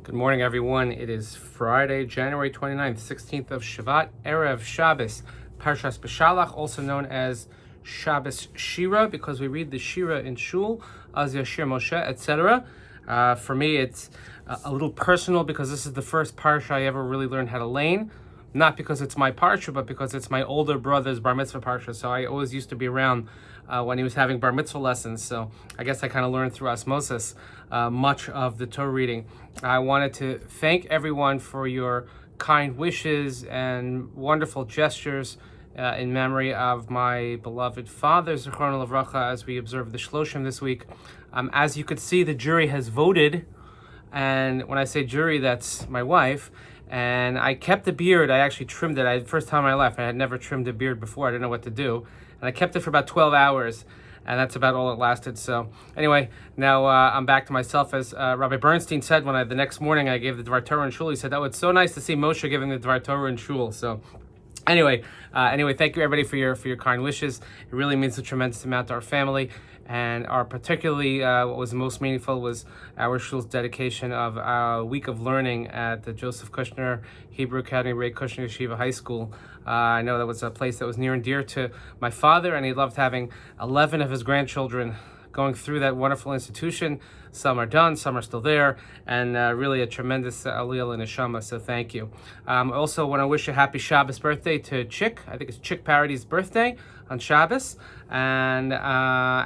Good morning, everyone. It is Friday, January 29th, 16th of Shabbat, Erev Shabbos, Parshas Beshallach, also known as Shabbos Shira, because we read the Shira in Shul, Az Yashir Moshe, etc. For me, it's a little personal because this is the first parsha I ever really learned how to lane. Not because it's my parsha, but because it's my older brother's bar mitzvah parsha. So I always used to be around when he was having bar mitzvah lessons. So I guess I kind of learned through osmosis much of the Torah reading. I wanted to thank everyone for your kind wishes and wonderful gestures in memory of my beloved father, Zichrono Livracha, as we observe the Shloshim this week. As you could see, the jury has voted. And when I say jury, that's my wife. And I kept the beard. I actually trimmed it. First time in my life, I had never trimmed a beard before. I didn't know what to do. And I kept it for about 12 hours. And that's about all it lasted. So anyway, now I'm back to myself. As Rabbi Bernstein said the next morning I gave the Devar Torah in Shul, he said, "Oh, it's so nice to see Moshe giving the Devar Torah in Shul." So anyway, thank you everybody for your kind wishes. It really means a tremendous amount to our family. And particularly what was most meaningful was our shul's dedication of our week of learning at the Joseph Kushner Hebrew Academy, Ray Kushner Yeshiva High School. I know that was a place that was near and dear to my father, and he loved having 11 of his grandchildren going through that wonderful institution. Some are done, some are still there, and really a tremendous aliyah and neshama, so thank you. I also want to wish a happy Shabbos birthday to Chick. I think it's Chick Parody's birthday on Shabbos, and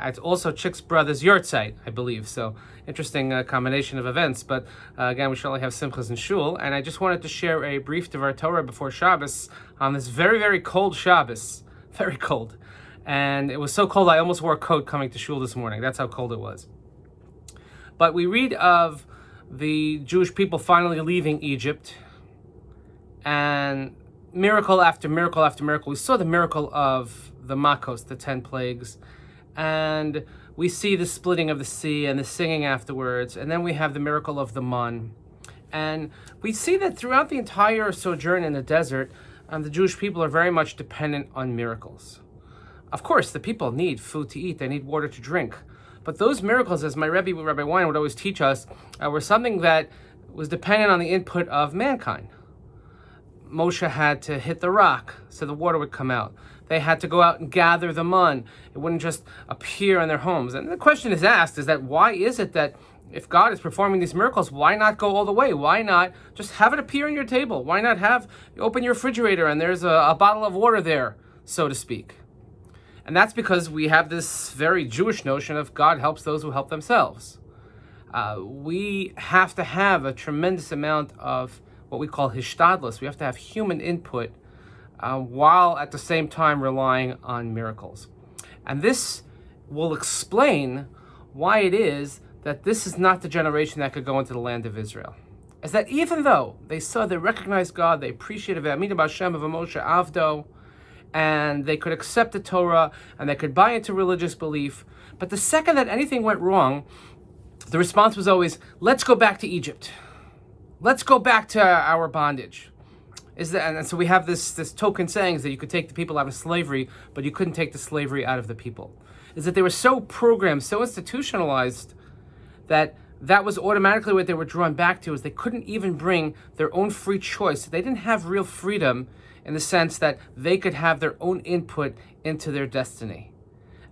it's also Chick's brother's yahrzeit, I believe, so interesting combination of events, but again, we surely have simchas in shul, and I just wanted to share a brief Devar Torah before Shabbos on this very, very cold Shabbos, very cold. And it was so cold I almost wore a coat coming to shul this morning. That's how cold it was. But we read of the Jewish people finally leaving Egypt, and miracle after miracle after miracle. We saw the miracle of the Makos, the 10 plagues, and we see the splitting of the sea and the singing afterwards, and then we have the miracle of the man. And we see that throughout the entire sojourn in the desert, the Jewish people are very much dependent on miracles. Of course, the people need food to eat, they need water to drink. But those miracles, as my Rebbe, Rabbi Wein, would always teach us, were something that was dependent on the input of mankind. Moshe had to hit the rock so the water would come out. They had to go out and gather the man. It wouldn't just appear in their homes. And the question is asked is that why is it that if God is performing these miracles, why not go all the way? Why not just have it appear on your table? Why not open your refrigerator and there's a bottle of water there, so to speak? And that's because we have this very Jewish notion of God helps those who help themselves. We have to have a tremendous amount of what we call hishtadlus. We have to have human input while at the same time relying on miracles. And this will explain why it is that this is not the generation that could go into the land of Israel. Is that even though they recognized God, they appreciated Ve'aminu b'Hashem v'Moshe avdo, and they could accept the Torah, and they could buy into religious belief. But the second that anything went wrong, the response was always, let's go back to Egypt. Let's go back to our bondage. And so we have this token sayings that you could take the people out of slavery, but you couldn't take the slavery out of the people. Is that they were so programmed, so institutionalized, that was automatically what they were drawn back to, is they couldn't even bring their own free choice. They didn't have real freedom in the sense that they could have their own input into their destiny.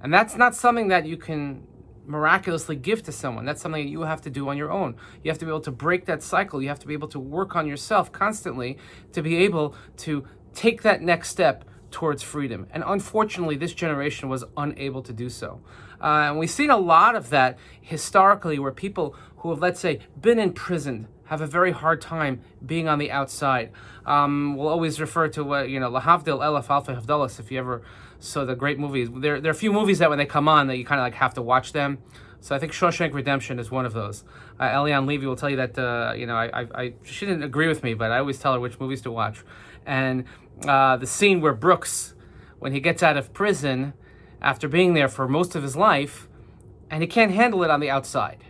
And that's not something that you can miraculously give to someone. That's something that you have to do on your own. You have to be able to break that cycle. You have to be able to work on yourself constantly to be able to take that next step towards freedom. And unfortunately, this generation was unable to do so. And we've seen a lot of that historically, where people who have, let's say, been imprisoned have a very hard time being on the outside. We'll always refer to Lahavdil Elef Alfa Havdalas, if you ever saw the great movies. There are a few movies that when they come on that you kind of like have to watch them. So I think Shawshank Redemption is one of those. Eliane Levy will tell you that, she didn't agree with me, but I always tell her which movies to watch. And the scene where Brooks, when he gets out of prison after being there for most of his life, and he can't handle it on the outside.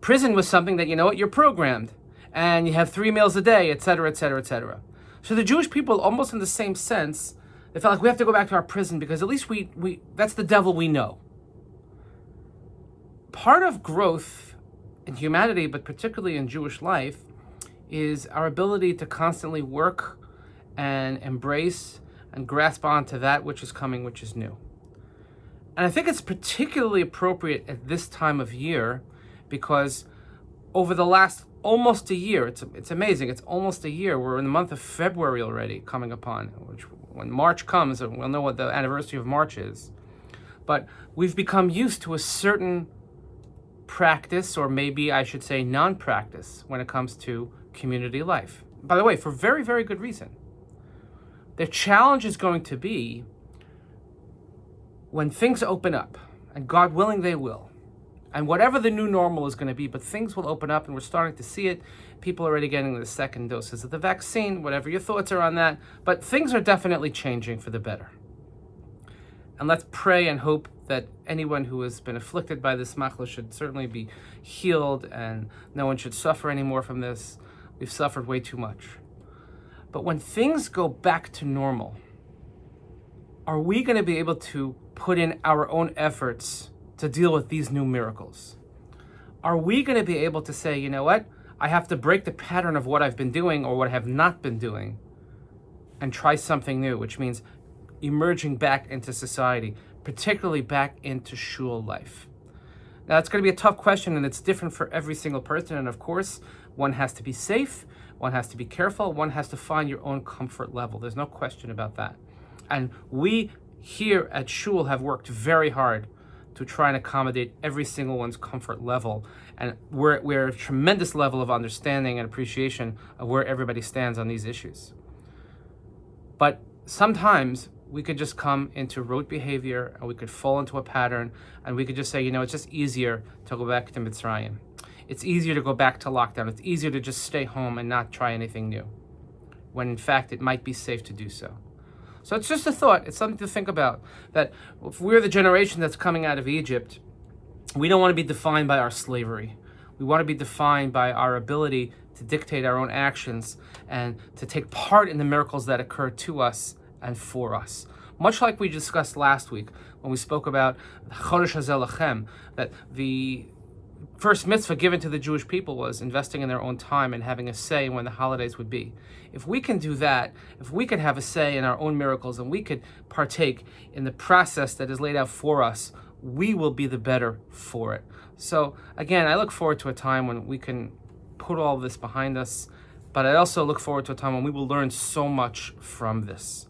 Prison was something that, you're programmed, and you have 3 meals a day, etc., etc., etc. So the Jewish people, almost in the same sense, they felt like we have to go back to our prison because at least we that's the devil we know. Part of growth in humanity, but particularly in Jewish life, is our ability to constantly work and embrace and grasp onto that which is coming, which is new. And I think it's particularly appropriate at this time of year because over the last almost a year, it's amazing, it's almost a year, we're in the month of February already coming upon, which when March comes, we'll know what the anniversary of March is. But we've become used to a certain practice, or maybe I should say non-practice, when it comes to community life. By the way, for very, very good reason. The challenge is going to be when things open up, and God willing they will, and whatever the new normal is going to be, but things will open up and we're starting to see it. People are already getting the second doses of the vaccine, whatever your thoughts are on that, but things are definitely changing for the better. And let's pray and hope that anyone who has been afflicted by this machla should certainly be healed and no one should suffer anymore from this. We've suffered way too much. But when things go back to normal, are we going to be able to put in our own efforts to deal with these new miracles? Are we going to be able to say, you know what, I have to break the pattern of what I've been doing or what I have not been doing and try something new, which means emerging back into society, particularly back into shul life? Now, it's going to be a tough question, and it's different for every single person. And of course, one has to be safe, one has to be careful, one has to find your own comfort level. There's no question about that. And we here at shul have worked very hard to try and accommodate every single one's comfort level. And we're a tremendous level of understanding and appreciation of where everybody stands on these issues. But sometimes we could just come into rote behavior and we could fall into a pattern and we could just say, you know, it's just easier to go back to Mitzrayim. It's easier to go back to lockdown. It's easier to just stay home and not try anything new, when in fact it might be safe to do so. So it's just a thought. It's something to think about, that if we're the generation that's coming out of Egypt, we don't want to be defined by our slavery. We want to be defined by our ability to dictate our own actions and to take part in the miracles that occur to us and for us. Much like we discussed last week when we spoke about Chodesh Hazeh Lachem, that the first mitzvah given to the Jewish people was investing in their own time and having a say in when the holidays would be. If we can do that, if we can have a say in our own miracles and we could partake in the process that is laid out for us, we will be the better for it. So again, I look forward to a time when we can put all this behind us, but I also look forward to a time when we will learn so much from this.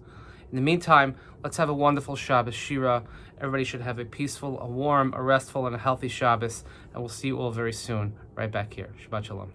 In the meantime, let's have a wonderful Shabbos Shira. Everybody should have a peaceful, a warm, a restful, and a healthy Shabbos. And we'll see you all very soon, right back here. Shabbat Shalom.